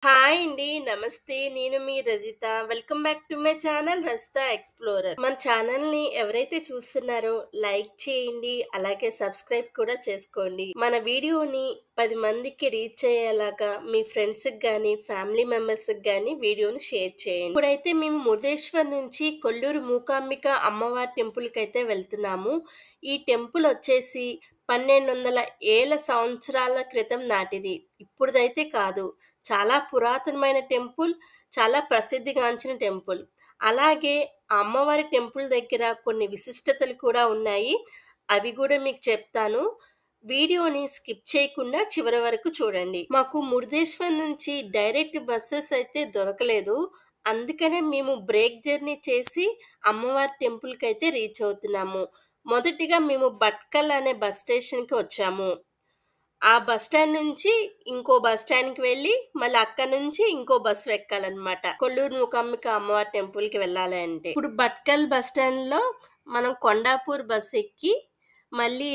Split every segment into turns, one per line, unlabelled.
Hi అండి. నమస్తే. నేను మీ Rajitha. Welcome back to my channel 'Rajitha explorer'. మన ఛానల్‌ని ఎవరైతే చూస్తున్నారో లైక్ చేయండి. అలాగే సబ్స్క్రైబ్ కూడా చేసుకోండి. మన వీడియోని 10 మందికి రీచ్ అయ్యేలాగా మీ ఫ్రెండ్స్‌కి గానీ, ఫ్యామిలీ మెంబర్స్‌కి గానీ వీడియోని షేర్ చేయండి. ఇప్పుడైతే మేము మురుడేశ్వర్ నుంచి కొల్లూరు మూకాంబిక అమ్మవారి టెంపుల్‌కైతే వెళ్తున్నాము. ఈ టెంపుల్ వచ్చేసి 1200 ఏళ్ల సంవత్సరాల క్రితం నాటిది. ఇప్పుడుదైతే కాదు. చాలా పురాతనమైన టెంపుల్. చాలా ప్రసిద్ధిగాంచిన టెంపుల్. అలాగే ఆ అమ్మవారి టెంపుల్ దగ్గర కొన్ని విశిష్టతలు కూడా ఉన్నాయి. అవి గూడా మీకు చెప్తాను. వీడియోని స్కిప్ చేయకుండా చివరి వరకు చూడండి. మాకు మురుడేశ్వర్ నుంచి డైరెక్ట్ బసెస్ అయితే దొరకలేదు. అందుకనే మేము బ్రేక్ జర్నీ చేసి అమ్మవారి టెంపుల్‌కైతే రీచ్ అవుతున్నాము. మొదటిగా మేము భట్కల్ అనే బస్ స్టేషన్‌కి వచ్చాము. ఆ బస్ స్టాండ్ నుంచి ఇంకో బస్ స్టాండ్‌కి వెళ్ళి, మళ్ళీ అక్కడి నుంచి ఇంకో బస్సు ఎక్కాలనమాట. కొల్లూరు మూకాంబిక అమ్మవారి టెంపుల్‌కి వెళ్ళాలి అంటే. ఇప్పుడు భట్కల్ బస్ స్టాండ్‌లో మనం కొండాపూర్ బస్ ఎక్కి, మళ్ళీ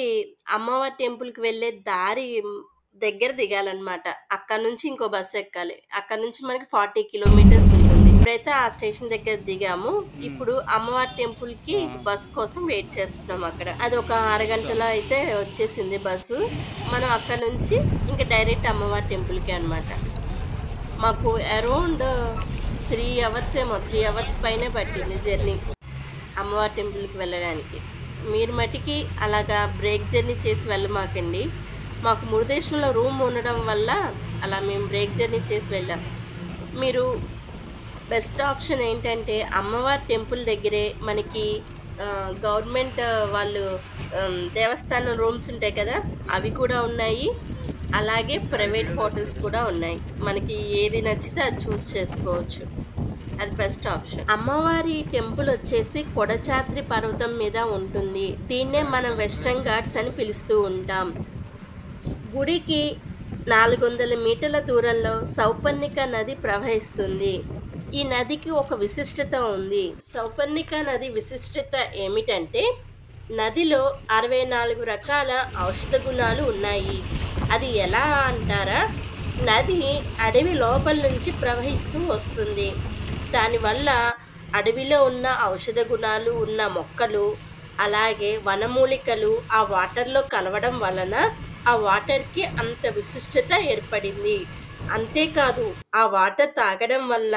అమ్మవారి టెంపుల్‌కి వెళ్ళే దారి దగ్గర దిగాలనమాట. అక్కడి నుంచి ఇంకో బస్సు ఎక్కాలి. అక్కడి నుంచి మనకి 40 కిలోమీటర్స్ ఉంటుంది. ఇప్పుడైతే ఆ స్టేషన్ దగ్గర దిగాము.
హ్మ్.
ఇప్పుడు అమ్మవారి టెంపుల్‌కి
ఆ!
బస్ కోసం వెయిట్ చేస్తున్నాం అక్కడ. అది ఒక అరగంటలో అయితే వచ్చేసింది బస్సు. మనం అక్కడి నుంచి ఇంక డైరెక్ట్ అమ్మవారి టెంపుల్‌కే అనమాట. మాకు అరౌండ్ 3 అవర్స్ ఏమో 3 అవర్స్ పైనే పట్టింది జర్నీ అమ్మవారి టెంపుల్‌కి వెళ్ళడానికి. మీరు మటికి అలాగా బ్రేక్ జర్నీ చేసి వెళ్ళమాకండి. మాకు మురుడేశ్వరంలో రూమ్ ఉండడం వల్ల అలా మేము బ్రేక్ జర్నీ చేసి వెళ్ళాం. మీరు బెస్ట్ ఆప్షన్ ఏంటంటే అమ్మవారి టెంపుల్ దగ్గరే మనకి గవర్నమెంట్ వాళ్ళు దేవస్థానం రూమ్స్ ఉంటాయి కదా! అవి కూడా ఉన్నాయి. అలాగే ప్రైవేట్ హోటల్స్ కూడా ఉన్నాయి. మనకి ఏది నచ్చితే అది చూస్ చేసుకోవచ్చు. అది బెస్ట్ ఆప్షన్. అమ్మవారి టెంపుల్ వచ్చేసి కొడచాద్రి పర్వతం మీద ఉంటుంది. దీన్నే మనం వెస్టర్న్ ఘాట్స్ అని పిలుస్తూ ఉంటాం. గుడికి 400 మీటర్ల దూరంలో సౌపర్ణిక నది ప్రవహిస్తుంది. ఈ నదికి ఒక విశిష్టత ఉంది. సౌపర్ణిక నది విశిష్టత ఏమిటంటే, నదిలో 64 రకాల ఔషధ గుణాలు ఉన్నాయి. అది ఎలా అంటారా? నది అడవి లోపల నుంచి ప్రవహిస్తూ వస్తుంది. దానివల్ల అడవిలో ఉన్న ఔషధ గుణాలు ఉన్న మొక్కలు, అలాగే వనమూలికలు ఆ వాటర్‌లో కలవడం వలన ఆ వాటర్‌కి అంత విశిష్టత ఏర్పడింది. అంతేకాదు ఆ వాటర్ తాగడం వల్ల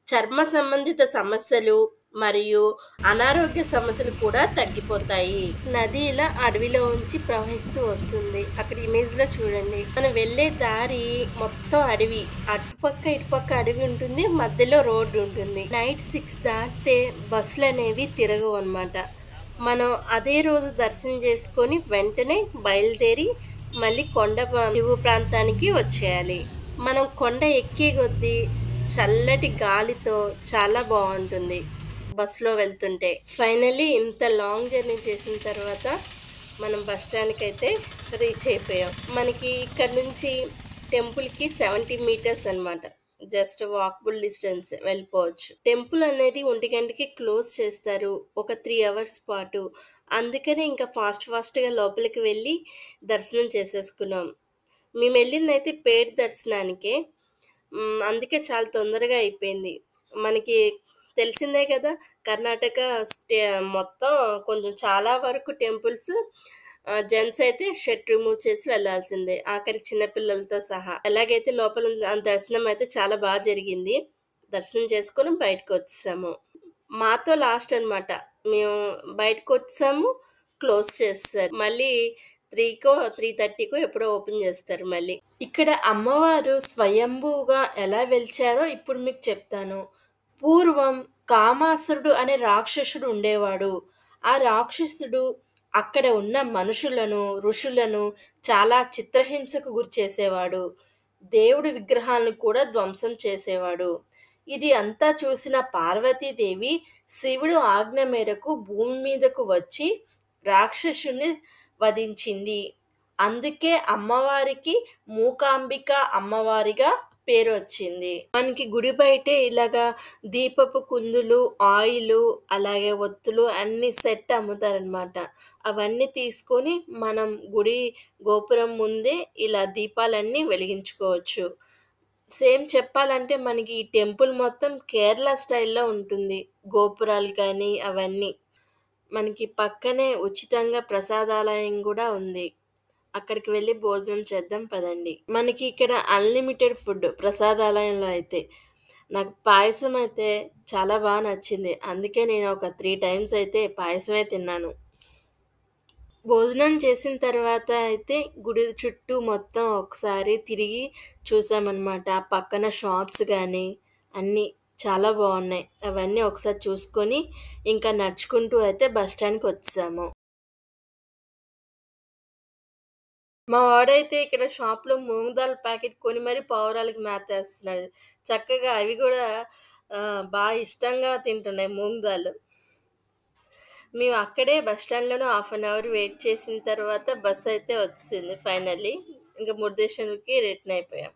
చర్మ సంబంధిత సమస్యలు మరియు అనారోగ్య సమస్యలు కూడా తగ్గిపోతాయి. నది ఇలా అడవిలో ఉంచి ప్రవహిస్తూ వస్తుంది. అక్కడ ఇమేజ్‌లో చూడండి. మనం వెళ్ళే దారి మొత్తం అడవి. అటుపక్క, ఇటుపక్క అడవి ఉంటుంది. మధ్యలో రోడ్డు ఉంటుంది. నైట్ 6 దాటితే బస్సులనేవి తిరగవనమాట. మనం అదే రోజు దర్శనం చేసుకొని వెంటనే బయలుదేరి మళ్ళీ దిగువ ప్రాంతానికి వచ్చేయాలి. మనం కొండ ఎక్కే కొద్దీ చల్లటి గాలితో చాలా బావుంటుంది బస్సులో వెళ్తుంటే. ఫైనల్లీ ఇంత లాంగ్ జర్నీ చేసిన తర్వాత మనం బస్ స్టాండ్‌కైతే రీచ్ అయిపోయాం. మనకి ఇక్కడ నుంచి టెంపుల్‌కి 70 మీటర్స్ అనమాట. జస్ట్ వాకబుల్ డిస్టెన్స్ వెళ్ళిపోవచ్చు. టెంపుల్ అనేది 1 క్లోజ్ చేస్తారు. ఒక 3 అవర్స్ పాటు. అందుకనే ఇంకా ఫాస్ట్‌గా లోపలికి వెళ్ళి దర్శనం చేసేసుకున్నాం. మేమెళ్ళిందయితే పెయిడ్ దర్శనానికే. అందుకే చాలా తొందరగా అయిపోయింది. మనకి తెలిసిందే కదా! కర్ణాటక స్టే మొత్తం కొంచెం చాలా వరకు టెంపుల్స్ జెంట్స్ అయితే షర్ట్ రిమూవ్ చేసి వెళ్ళాల్సిందే. ఆఖరికి చిన్న పిల్లలతో సహా. ఎలాగైతే లోపల దర్శనం అయితే చాలా జరిగింది. దర్శనం చేసుకొని బయటకొచ్చేసాము. మాతో లాస్ట్ అనమాట. మేము బయటకొచ్చేసాము. క్లోజ్ చేసేసారు. మళ్ళీ 3:30కో ఎప్పుడో ఓపెన్ చేస్తారు మళ్ళీ. ఇక్కడ అమ్మవారు స్వయంభూగా ఎలా వెలిచారో ఇప్పుడు మీకు చెప్తాను. పూర్వం కామాసురుడు అనే రాక్షసుడు ఉండేవాడు. ఆ రాక్షసుడు అక్కడ ఉన్న మనుషులను, ఋషులను చాలా చిత్రహింసకు గురిచేసేవాడు. దేవుడి విగ్రహాలను కూడా ధ్వంసం చేసేవాడు. ఇది అంతా చూసిన పార్వతీదేవి శివుడు ఆజ్ఞ మేరకు భూమి మీదకు వచ్చి రాక్షసుని వధించింది. అందుకే అమ్మవారికి మూకాంబిక అమ్మవారిగా పేరొచ్చింది. మనకి గుడి బయటే ఇలాగా దీపపు కుందులు, ఆయిలు, అలాగే ఒత్తులు అన్నీ సెట్ అమ్ముతారనమాట. అవన్నీ తీసుకొని మనం గుడి గోపురం ముందే ఇలా దీపాలన్నీ వెలిగించుకోవచ్చు. సేమ్ చెప్పాలంటే మనకి ఈ టెంపుల్ మొత్తం కేరళ స్టైల్‌లో ఉంటుంది. గోపురాలు కానీ అవన్నీ. మనకి పక్కనే ఉచితంగా ప్రసాదాలయం గూడా ఉంది. అక్కడికి వెళ్లి భోజనం చేద్దాం పదండి. మనకి ఇక్కడ అన్‌లిమిటెడ్ ఫుడ్ ప్రసాదాలయంలో అయితే. నాకు పాయసం అయితే చాలా నచ్చింది. అందుకే నేను ఒక 3 టైమ్స్ అయితే పాయసమే తిన్నాను. భోజనం చేసిన తర్వాత అయితే గుడి చుట్టూ మొత్తం ఒకసారి తిరిగి చూసామనమాట. ఆ పక్కన షాప్స్ గానీ, అన్నీ చాలా బావున్నాయి. అవన్నీ ఒకసారి చూసుకొని, ఇంకా నడుచుకుంటూ అయితే బస్ స్టాండ్‌కొచ్చేసాము. మా వాడైతే ఇక్కడ షాప్‌లో మూంగ్ దాల్ ప్యాకెట్ కొని మరీ పావురాలకి మేతేస్తున్నాడు. చక్కగా అవి గూడా ఇష్టంగా తింటున్నాయి మూంగ్ దాల్. మేము అక్కడే బస్ స్టాండ్‌లోనే హాఫ్ అన్ అవర్ వెయిట్ చేసిన తర్వాత బస్సయితే వచ్చేసింది ఫైనల్లీ. ఇంక మురుడేశ్వర్‌కి రిటర్న్ అయిపోయాం.